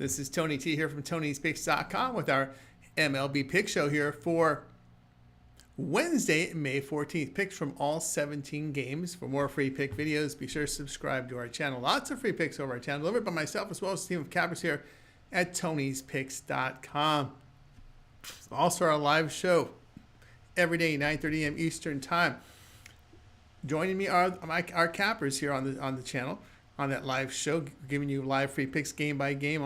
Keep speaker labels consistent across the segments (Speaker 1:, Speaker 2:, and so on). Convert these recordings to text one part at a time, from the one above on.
Speaker 1: This is Tony T here from Tony'sPicks.com with our MLB pick show here for Wednesday, May 14th. Picks from all 17 games. For more free pick videos, be sure to subscribe to our channel. Lots of free picks over our channel, delivered by myself as well as a team of cappers here at Tony'sPicks.com. Also our live show every day, 9:30 a.m. Eastern Time. Joining me are our cappers here on the channel on that live show, giving you live free picks game by game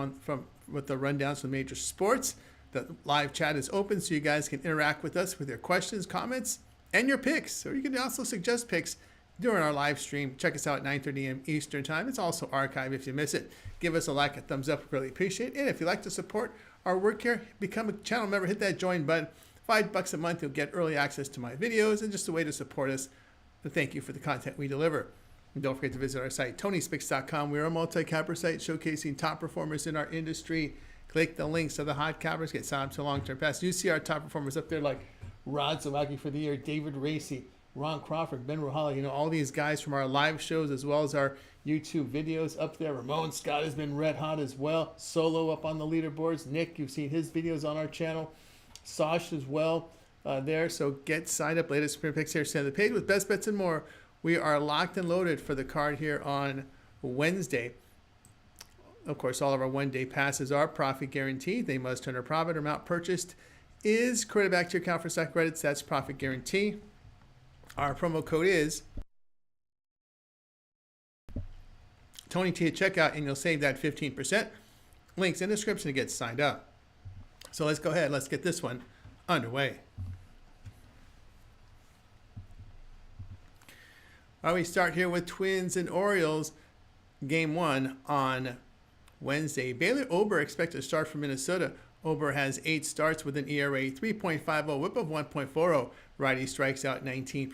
Speaker 1: with the rundowns from major sports. The live chat is open so you guys can interact with us with your questions, comments, and your picks. Or you can also suggest picks during our live stream. Check us out at 9:30 a.m. Eastern Time. It's also archived if you miss it. Give us a like, a thumbs up. We really appreciate it. And if you'd like to support our work here, become a channel member. Hit that join button. $5 a month, you'll get early access to my videos and just a way to support us. So thank you for the content we deliver. And don't forget to visit our site, Tony'sPicks.com. We are a multi-capper site showcasing top performers in our industry. Click the links of the hot cappers, get signed up to long-term pass. You see our top performers up there like Rod Zawacki for the year, David Racy, Ron Crawford, Ben Rohala. All these guys from our live shows as well as our YouTube videos up there. Ramon Scott has been red hot as well. Solo up on the leaderboards. Nick, you've seen his videos on our channel. Sosh as well there. So get signed up. Latest sprint picks here. Send the page with best bets and more. We are locked and loaded for the card here on Wednesday. Of course, all of our one-day passes are profit guaranteed. They must turn a profit. Amount purchased is credited back to your account for stock credits. That's profit guarantee. Our promo code is Tony T at checkout, and you'll save that 15%. Links in the description to get signed up. So let's go ahead. Let's get this one underway. All right, we start here with Twins and Orioles, game one on Wednesday. Bailey Ober expected to start for Minnesota. Ober has 8 starts with an ERA 3.50, whip of 1.40. Righty strikes out 19%,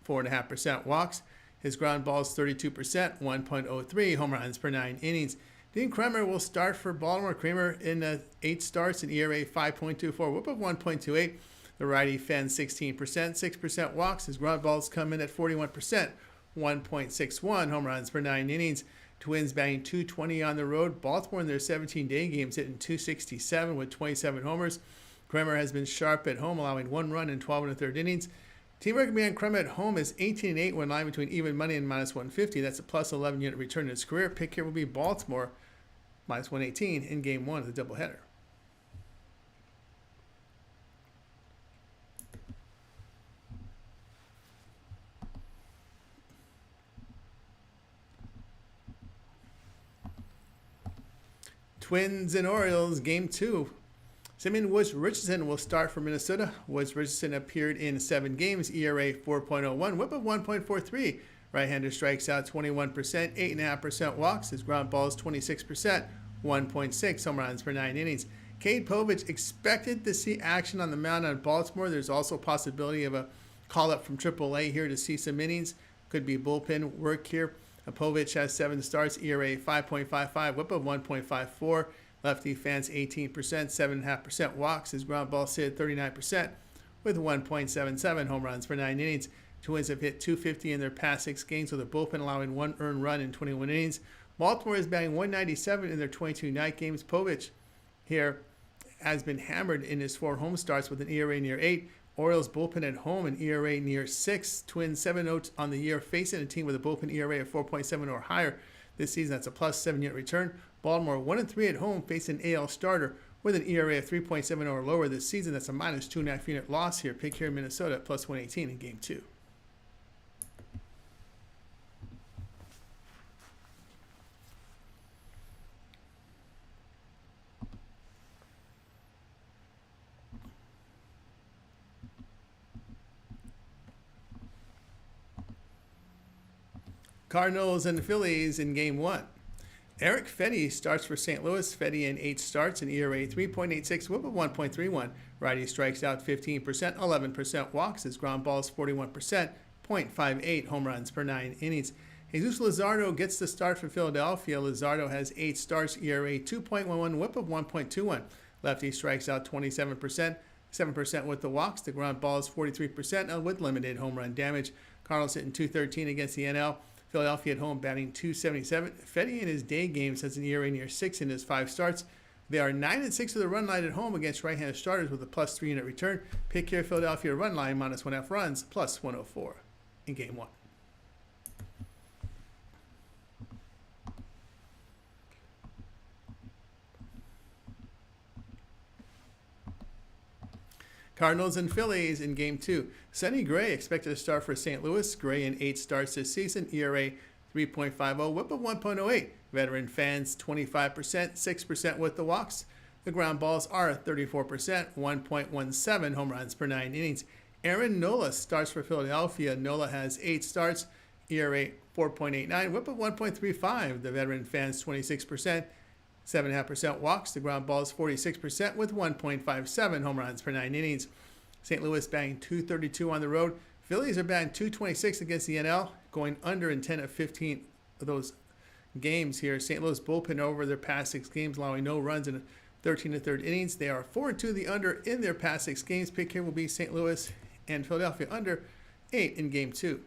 Speaker 1: 4.5% walks. His ground balls 32%, 1.03 home runs per 9 innings. Dean Kremer will start for Baltimore. Kremer in 8 starts, an ERA 5.24, whip of 1.28. The righty fends 16%, 6% walks. His ground balls come in at 41%, 1.61 home runs per 9 innings. Twins batting .220 on the road. Baltimore in their 17-day games hitting .267 with 27 homers. Kremer has been sharp at home, allowing 1 run in 12 1/3 innings. Team recommend Kremer at home is 18-8 when lying between even money and -150. That's a plus 11 unit return in his career. Pick here will be Baltimore -118 in game one of the doubleheader. Twins and Orioles, game two. Simeon Woods Richardson will start for Minnesota. Woods Richardson appeared in 7 games, ERA 4.01, whip of 1.43. Right-hander strikes out 21%, 8.5% walks. His ground balls 26%, 1.6 home runs per 9 innings. Cade Povich expected to see action on the mound on Baltimore. There's also a possibility of a call-up from AAA here to see some innings. Could be bullpen work here. Povich has 7 starts, ERA 5.55, whip of 1.54. Lefty fans 18%, 7.5% walks. His ground ball sit at 39% with 1.77 home runs per 9 innings. Twins have hit .250 in their past 6 games with a bullpen allowing 1 earned run in 21 innings. Baltimore is batting .197 in their 22 night games. Povich here has been hammered in his 4 home starts with an ERA near 8. Orioles bullpen at home, an ERA near 6. Twins 7-0 on the year, facing a team with a bullpen ERA of 4.7 or higher this season. That's a plus 7 unit return. Baltimore 1-3 at home, facing an AL starter with an ERA of 3.7 or lower this season. That's a minus 2.5 unit loss here. Pick here in Minnesota at plus 118 in game 2. Cardinals and the Phillies in game 1. Eric Fedde starts for St. Louis. Fedde in 8 starts, an ERA 3.86, whip of 1.31. Righty strikes out 15%, 11% walks. His ground balls 41%, 0.58 home runs per 9 innings. Jesus Luzardo gets the start for Philadelphia. Luzardo has 8 starts, ERA 2.11, whip of 1.21. Lefty strikes out 27%, 7% with the walks. The ground ball is 43% with limited home run damage. Cardinals hitting .213 against the NL. Philadelphia at home batting .277. Fedde in his day games has an ERA near 6 in his 5 starts. They are 9-6 with the run line at home against right-handed starters with a +3 unit return. Pick here Philadelphia run line -1.5 runs +104 in Game 1. Cardinals and Phillies in Game 2. Sonny Gray expected to start for St. Louis. Gray in 8 starts this season. ERA 3.50, whip of 1.08. Veteran fans 25%, 6% with the walks. The ground balls are 34%, 1.17 home runs per 9 innings. Aaron Nola starts for Philadelphia. Nola has 8 starts. ERA 4.89, whip of 1.35. The veteran fans 26%. 7.5% walks. The ground balls 46% with 1.57 home runs per 9 innings. St. Louis batting .232 on the road. Phillies are batting .226 against the NL, going under in 10 of 15 of those games here. St. Louis bullpen over their past 6 games, allowing no runs in 13 1/3 innings. They are 4-2 the under in their past 6 games. Pick here will be St. Louis and Philadelphia under 8 in Game 2.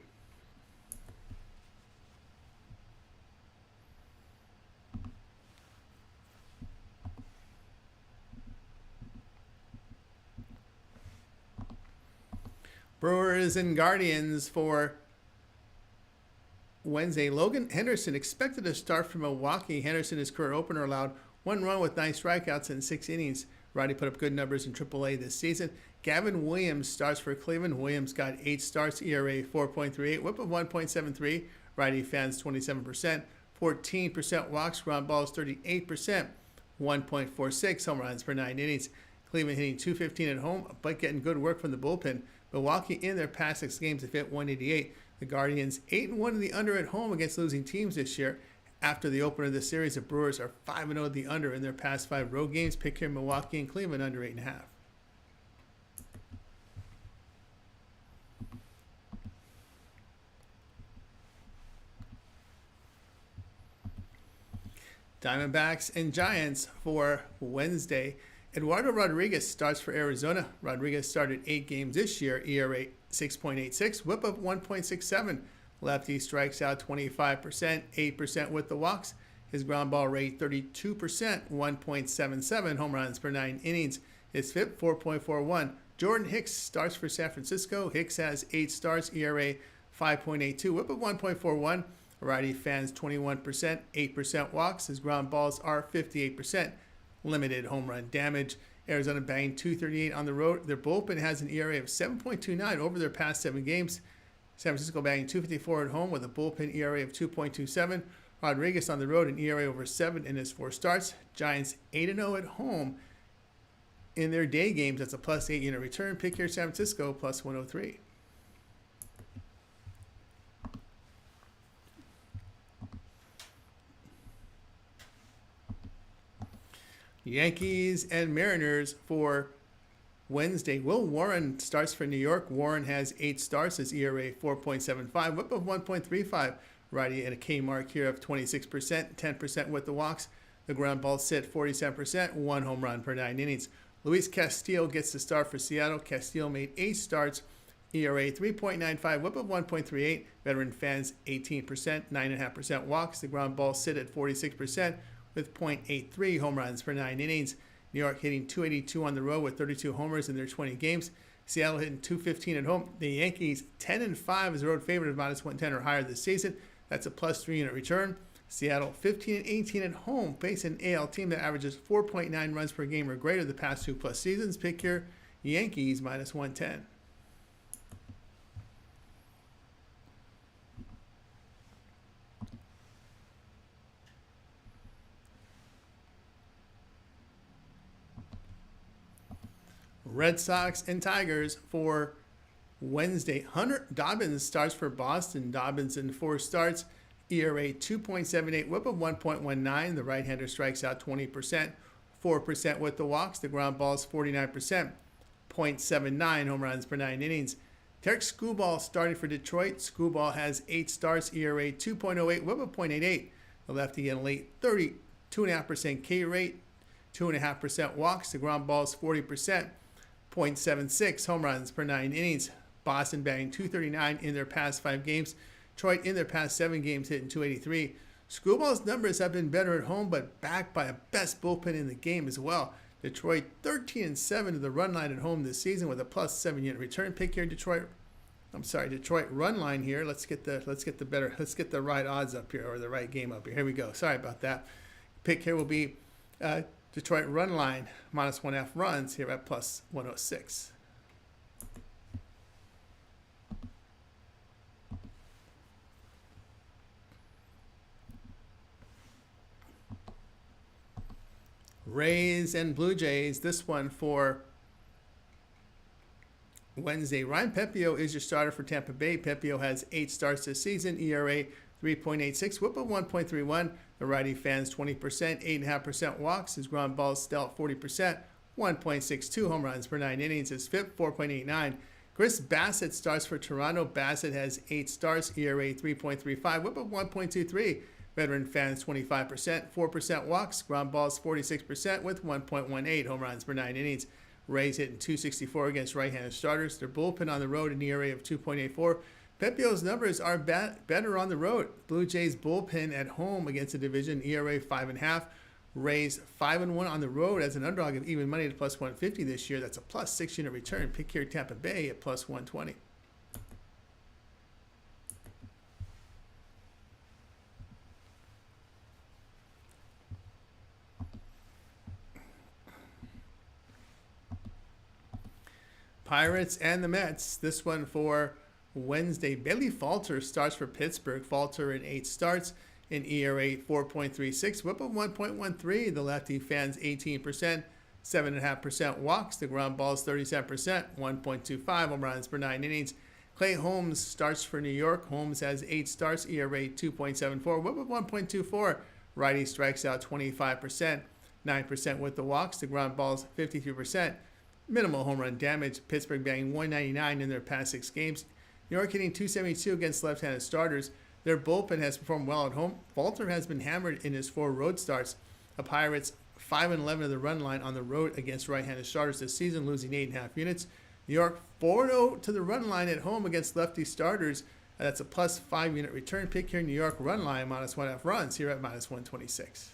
Speaker 1: Brewers and Guardians for Wednesday. Logan Henderson expected to start for Milwaukee. Henderson, his career opener, allowed 1 run with 9 strikeouts in 6 innings. Righty put up good numbers in AAA this season. Gavin Williams starts for Cleveland. Williams got 8 starts, ERA 4.38, whip of 1.73. Righty fans 27%, 14% walks, ground balls 38%, 1.46 home runs per 9 innings. Cleveland hitting .215 at home, but getting good work from the bullpen. Milwaukee in their past 6 games have hit .188. The Guardians 8-1 in the under at home against losing teams this year. After the opener of the series, the Brewers are 5-0 the under in their past 5 road games. Pick here Milwaukee and Cleveland under 8.5. Diamondbacks and Giants for Wednesday. Eduardo Rodriguez starts for Arizona. Rodriguez started 8 games this year, ERA 6.86, whip of 1.67. Lefty strikes out 25%, 8% with the walks. His ground ball rate 32%, 1.77 home runs per 9 innings. His FIP 4.41. Jordan Hicks starts for San Francisco. Hicks has 8 starts, ERA 5.82, whip of 1.41. Righty fans 21%, 8% walks. His ground balls are 58%. Limited home run damage. Arizona batting .238 on the road. Their bullpen has an ERA of 7.29 over their past 7 games. San Francisco batting .254 at home with a bullpen ERA of 2.27. Rodriguez on the road, an ERA over 7 in his 4 starts. Giants 8-0 at home in their day games. That's a +8 unit return. Pick here San Francisco +103. Yankees and Mariners for Wednesday. Will Warren starts for New York. Warren has 8 starts. His ERA 4.75, whip of 1.35. Righty at a K mark here of 26%, 10% with the walks. The ground ball sit 47%, 1 home run per 9 innings. Luis Castillo gets the start for Seattle. Castillo made 8 starts, ERA 3.95, whip of 1.38. Veteran fans 18%, 9.5% walks. The ground ball sit at 46%. With .83 home runs per 9 innings. New York hitting .282 on the road with 32 homers in their 20 games. Seattle hitting .215 at home. The Yankees 10-5 as a road favorite of -110 or higher this season. That's a +3 unit return. Seattle 15-18 at home, facing an AL team that averages 4.9 runs per game or greater the past 2+ seasons. Pick here Yankees -110. Red Sox and Tigers for Wednesday. Hunter Dobbins starts for Boston. Dobbins in 4 starts, ERA 2.78, whip of 1.19. The right-hander strikes out 20%, 4% with the walks. The ground balls 49%, .79 home runs per 9 innings. Tarek Skubal starting for Detroit. Skubal has 8 starts, ERA 2.08, whip of .88. The lefty in late 30, 2.5% K rate, 2.5% walks. The ground balls 40%. .76 home runs per 9 innings. Boston batting .239 in their past 5 games. Detroit in their past 7 games hitting .283. Screwball's numbers have been better at home, but backed by a best bullpen in the game as well. Detroit 13-7 to the run line at home this season with a plus 7 unit return pick here. Detroit run line here. Let's get the right odds up here, or the right game up here. Here we go. Sorry about that. Pick here will be Detroit run line -1.5 runs here at plus 106. Rays and Blue Jays. This one for Wednesday. Ryan Pepiot is your starter for Tampa Bay. Pepiot has 8 starts this season. ERA 3.86, whip of 1.31. The righty fans 20%, 8.5% walks. His ground balls dealt 40%, 1.62 home runs per 9 innings. His FIP 4.89. Chris Bassett starts for Toronto. Bassett has 8 starts, ERA 3.35, whip of 1.23. Veteran fans 25%, 4% walks, ground balls 46% with 1.18 home runs per 9 innings. Rays hitting .264 against right-handed starters. Their bullpen on the road, an ERA of 2.84. Pepiot's numbers are better on the road. Blue Jays bullpen at home against the division, ERA 5.5. Rays 5-1 on the road as an underdog of even money to plus 150 this year. That's a plus 6 unit return. Pick here Tampa Bay at plus 120. Pirates and the Mets. This one for Wednesday. Bailey Falter starts for Pittsburgh. Falter in 8 starts, in ERA 4.36, whip of 1.13. The lefty fans 18%, 7.5% walks. The ground balls 37%, 1.25 home runs per 9 innings. Clay Holmes starts for New York. Holmes has 8 starts, ERA 2.74, whip of 1.24. Righty strikes out 25%, 9% with the walks. The ground balls 53%. Minimal home run damage. Pittsburgh batting .199 in their past 6 games. New York hitting .272 against left-handed starters. Their bullpen has performed well at home. Falter has been hammered in his 4 road starts. The Pirates 5-11 of the run line on the road against right-handed starters this season, losing 8.5 units. New York 4-0 to the run line at home against lefty starters. That's a plus 5 unit return. Pick here New York run line -1.5 runs here at -126.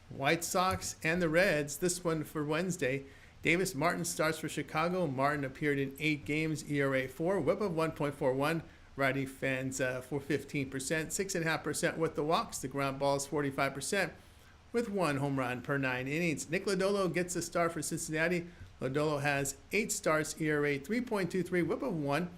Speaker 1: White Sox and the Reds. This one for Wednesday. Davis Martin starts for Chicago. Martin appeared in 8 games, ERA 4, whip of 1.41. Righty fans for 15%, 6.5% with the walks. The ground balls 45% with 1 home run per 9 innings. Nick Lodolo gets a start for Cincinnati. Lodolo has 8 starts, ERA 3.23, whip of 1.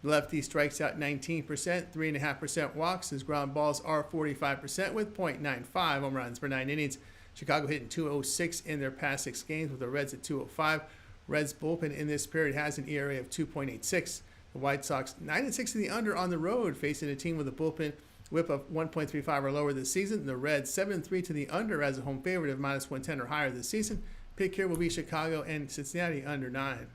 Speaker 1: Lefty strikes out 19%, 3.5% walks. His ground balls are 45% with .95 home runs per 9 innings. Chicago hitting .206 in their past 6 games with the Reds at .205. Reds bullpen in this period has an ERA of 2.86. The White Sox 9-6 in the under on the road, facing a team with a bullpen whip of 1.35 or lower this season. The Reds 7-3 to the under as a home favorite of -110 or higher this season. Pick here will be Chicago and Cincinnati under 9.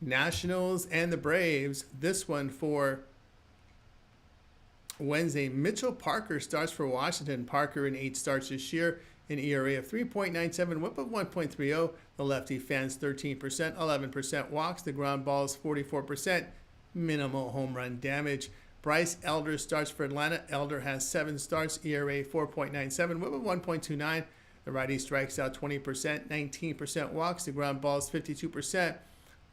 Speaker 1: Nationals and the Braves. This one for Wednesday. Mitchell Parker starts for Washington. Parker in 8 starts this year, an ERA of 3.97, whip of 1.30. The lefty fans 13%, 11% walks. The ground balls 44%, minimal home run damage. Bryce Elder starts for Atlanta. Elder has 7 starts, ERA 4.97, whip of 1.29. The righty strikes out 20%, 19% walks. The ground balls 52%.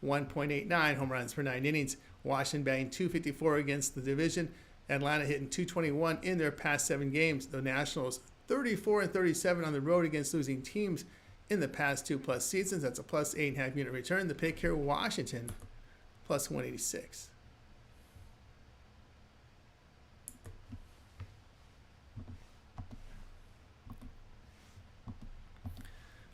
Speaker 1: 1.89 home runs per 9 innings. Washington batting .254 against the division. Atlanta hitting .221 in their past 7 games. The Nationals 34-37 on the road against losing teams in the past 2+ seasons. That's a plus 8.5 unit return. The pick here, Washington plus 186.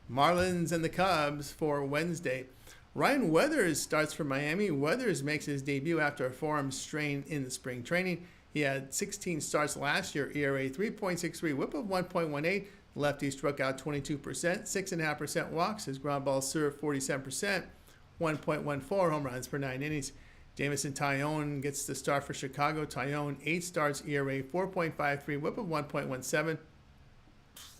Speaker 1: Marlins and the Cubs for Wednesday. Ryan Weathers starts for Miami. Weathers makes his debut after a forearm strain in the spring training. He had 16 starts last year, ERA 3.63, whip of 1.18. Lefty struck out 22%, 6.5% walks. His ground balls served 47%, 1.14 home runs per 9 innings. Jamison Tyone gets the start for Chicago. Tyone, 8 starts, ERA 4.53, whip of 1.17.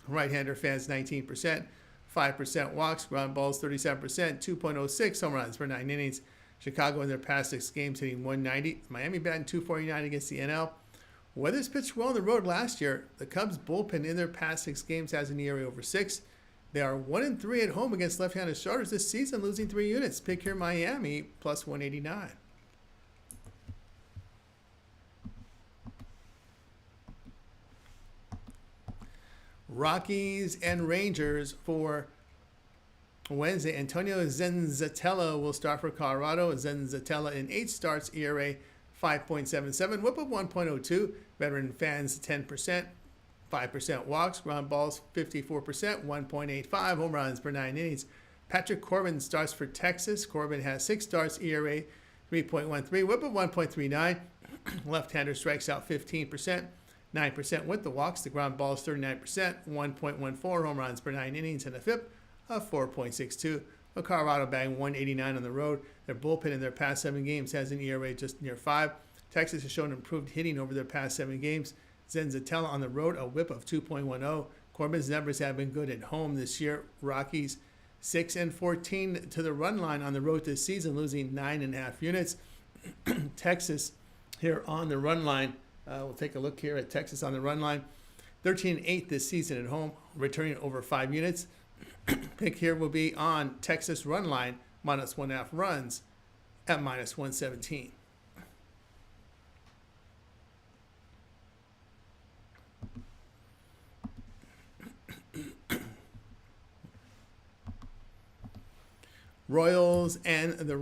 Speaker 1: Right-hander fans 19%, 5% walks, ground balls 37%, 2.06 home runs per 9 innings. Chicago in their past 6 games hitting 190. Miami batting 249 against the NL. Weathers pitched well on the road last year. The Cubs bullpen in their past 6 games has an ERA over 6. They are 1-3 at home against left-handed starters this season, losing 3 units. Pick here Miami plus 189. Rockies and Rangers for Wednesday. Antonio Zenzatella will start for Colorado. Zenzatella in 8 starts, ERA 5.77, whip of 1.02. Veteran fans 10%, 5% walks, ground balls 54%, 1.85 home runs per 9 innings. Patrick Corbin starts for Texas. Corbin has 6 starts, ERA 3.13, whip of 1.39. Left-hander strikes out 15%, 9% with the walks. The ground balls 39%, 1.14 home runs per 9 innings, and a FIP of 4.62. The Colorado batting 189 on the road. Their bullpen in their past 7 games has an ERA just near 5. Texas has shown improved hitting over their past 7 games. Zenzatella on the road, a whip of 2.10. Corbin's numbers have been good at home this year. Rockies 6-14 to the run line on the road this season, losing 9.5 units. Texas here on the run line. We'll take a look here at Texas on the run line. 13-8 this season at home, returning over 5 units. Pick here will be on Texas run line, minus 1.5 runs at minus 117. Royals and the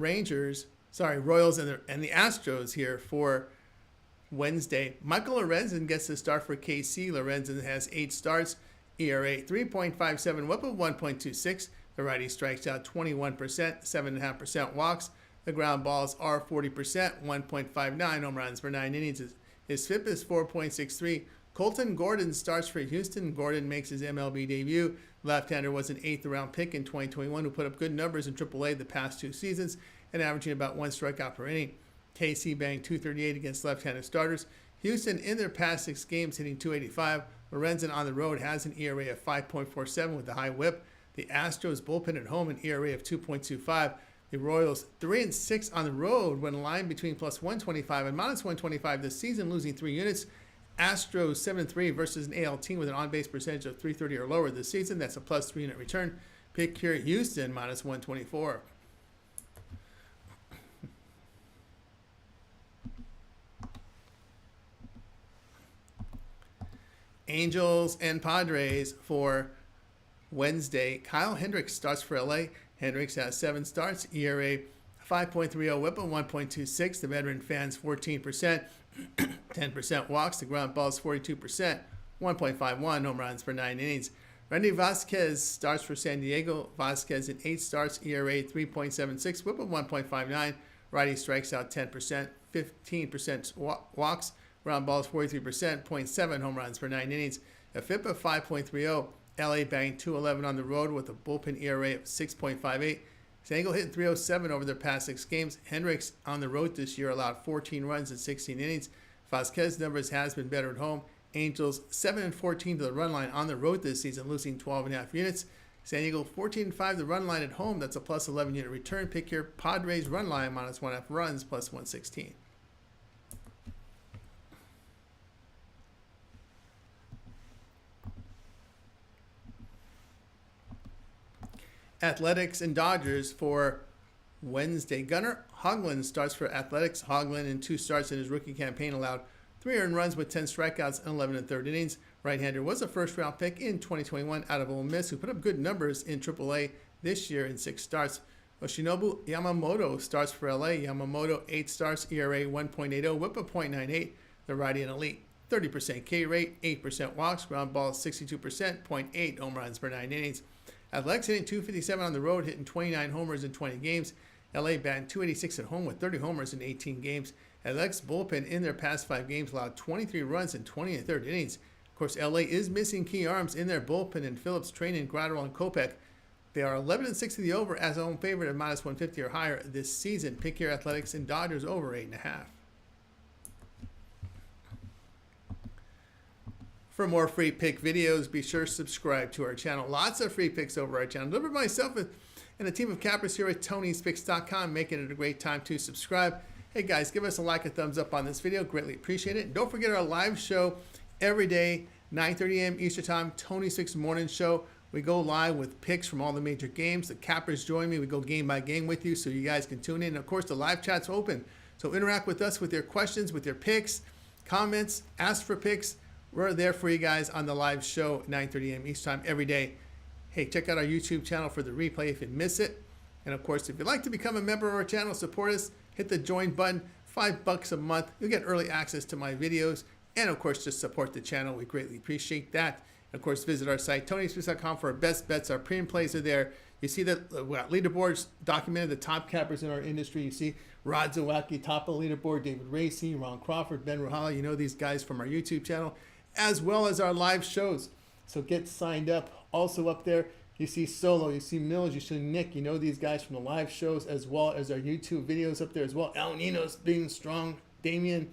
Speaker 1: Astros here for Wednesday. Michael Lorenzen gets the start for KC. Lorenzen has 8 starts, ERA 3.57, whip of 1.26. The righty strikes out 21%, 7.5% walks. The ground balls are 40%, 1.59 home runs per 9 innings. His FIP is 4.63. Colton Gordon starts for Houston. Gordon makes his MLB debut. Left-hander was an 8th round pick in 2021 who put up good numbers in AAA the past 2 seasons and averaging about 1 strikeout per inning. KC banged 238 against left-handed starters. Houston in their past 6 games hitting 285. Lorenzen on the road has an ERA of 5.47 with a high whip. The Astros bullpen at home an ERA of 2.25. The Royals 3-6 on the road when lined between plus 125 and minus 125 this season, losing 3 units. Astros 7-3 versus an AL team with an on-base percentage of 330 or lower this season. That's a plus 3 unit return. Pick here Houston minus 124. Angels and Padres for Wednesday. Kyle Hendricks starts for LA. Hendricks has 7 starts, ERA 5.30, whip of 1.26. The veteran fans 14%, 10% walks. The ground balls 42%, 1.51 home runs per 9 innings. Randy Vasquez starts for San Diego. Vasquez in 8 starts, ERA 3.76, whip of 1.59. Righty strikes out 10%, 15% walks. Ground balls 43%, 0.7 home runs per 9 innings. A FIP of 5.30. LA banged 211 on the road with a bullpen ERA of 6.58. San Diego hitting 307 over their past 6 games. Hendricks on the road this year allowed 14 runs in 16 innings. Vasquez's numbers has been better at home. Angels 7-14 to the run line on the road this season, losing 12.5 units. San Diego 14-5 the run line at home. That's a plus 11 unit return. Pick here Padres run line minus 1.5 runs plus 116. Athletics and Dodgers for Wednesday. Gunnar Hoglund starts for Athletics. Hoglund in 2 starts in his rookie campaign allowed 3 earned runs with 10 strikeouts and 11 1/3 innings. Right-hander was a first-round pick in 2021 out of Ole Miss, who put up good numbers in AAA this year in 6 starts. Yoshinobu Yamamoto starts for LA. Yamamoto 8 starts, ERA 1.80, whip of 0.98. The righty and elite 30% K rate, 8% walks, ground balls 62%, 0.8 home runs per 9 innings. Athletics hitting 257 on the road, hitting 29 homers in 20 games. LA batting 286 at home with 30 homers in 18 games. Athletics bullpen in their past 5 games allowed 23 runs in 20 1/3 innings. Of course, LA is missing key arms in their bullpen in Phillips, Trainin, Gratterall, and Kopech. They are 11-6 in the over as a home favorite at -150 or higher this season. Pick your Athletics and Dodgers over 8.5. For more free pick videos, be sure to subscribe to our channel. Lots of free picks over our channel. Delivered by myself and a team of cappers here at Tony'sPicks.com, making it a great time to subscribe. Hey guys, give us a like, a thumbs up on this video. Greatly appreciate it. And don't forget our live show every day, 9:30 a.m. Eastern Time, Tony's Picks Morning Show. We go live with picks from all the major games. The cappers join me. We go game by game with you so you guys can tune in. And of course, the live chat's open. So interact with us with your questions, with your picks, comments, ask for picks. We're there for you guys on the live show, 9:30 a.m. Eastern Time every day. Hey, check out our YouTube channel for the replay if you miss it. And of course, if you'd like to become a member of our channel, support us, hit the join button, $5 a month. You'll get early access to my videos. And of course, just support the channel. We greatly appreciate that. And of course, visit our site, Tony'sPicks.com, for our best bets. Our premium plays are there. You see that leaderboards documented the top cappers in our industry. You see Rod Zawacki, top of the leaderboard, David Racy, Ron Crawford, Ben Ruhala. You know these guys from our YouTube channel, as well as our live shows. So get signed up. Also up there, you see Solo, you see Mills, you see Nick. You know these guys from the live shows, as well as our YouTube videos up there as well. El Nino's being strong, Damian,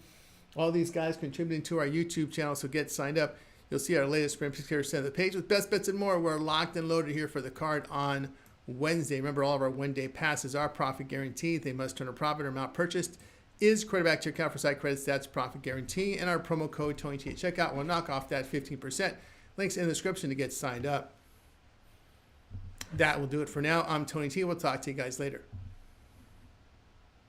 Speaker 1: all these guys contributing to our YouTube channel. So get signed up. You'll see our latest sprint picks here, center of the page with best bets and more. We're locked and loaded here for the card on Wednesday. Remember, all of our one-day passes are profit guaranteed. They must turn a profit or amount purchased is credit back to your account for site credit stats profit guarantee. And our promo code TonyT at checkout will knock off that 15%. Links in the description to get signed up. That will do it for now. I'm Tony T. We'll talk to you guys later.